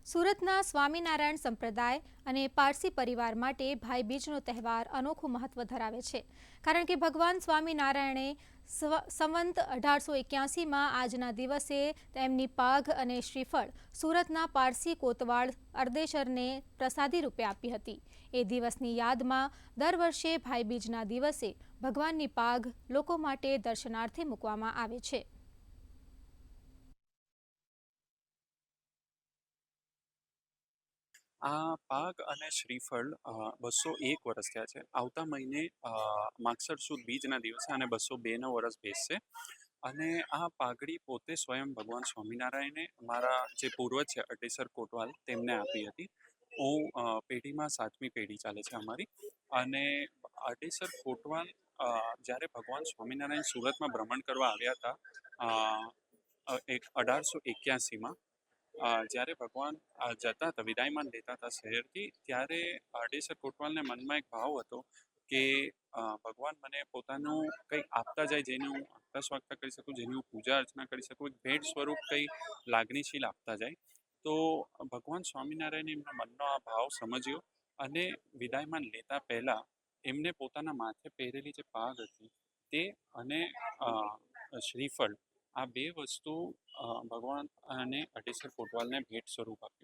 સુરતના સ્વામિનારાયણ સંપ્રદાય અને પારસી પરિવાર માટે ભાઈબીજનો તહેવાર અનોખું મહત્વ ધરાવે છે. કારણ કે ભગવાન સ્વામિનારાયણે સંવંત 1881માં આજના દિવસે તેમની પાઘ અને શ્રીફળ સુરતના પારસી કોતવાલ અરદેશરને પ્રસાદી રૂપે આપી હતી. એ દિવસની યાદમાં દર વર્ષે ભાઈબીજના દિવસે ભગવાનની પાઘ લોકો માટે દર્શનાર્થે મૂકવામાં આવે છે. આ પાગ અને શ્રીફળ 201 વર્ષ થયા છે. આવતા મહિને માગસર સુદ બીજના દિવસે અને 202નો વર્ષ બેસશે. અને આ પાઘડી પોતે સ્વયં ભગવાન સ્વામિનારાયણે મારા જે પૂર્વજ છે અટેસર કોટવાલ તેમને આપી હતી. હું પેઢીમાં 7મી પેઢી ચાલે છે અમારી. અને અટેસર કોટવાલ જ્યારે ભગવાન સ્વામિનારાયણ સુરતમાં ભ્રમણ કરવા આવ્યા હતા 1881માં, જ્યારે ભગવાન જતા હતા વિદાયમાન લેતા હતા શહેરથી, ત્યારે અટેસર કોટવાલને મનમાં એક ભાવ હતો કે ભગવાન મને પોતાનું કંઈ આપતા જાય જેને હું આગતા સ્વાગતા કરી શકું, જેની હું પૂજા અર્ચના કરી શકું, એક ભેટ સ્વરૂપ કંઈ લાગણીશીલ આપતા જાય. તો ભગવાન સ્વામિનારાયણે એમના મનનો આ ભાવ સમજ્યો અને વિદાયમાન લેતા પહેલા એમને પોતાના માથે પહેરેલી જે પાઘ હતી તે અને શ્રીફળ, આ બે વસ્તુ ભગવાન અને અટેસર કોટવાલને ભેટ સ્વરૂપ આપી.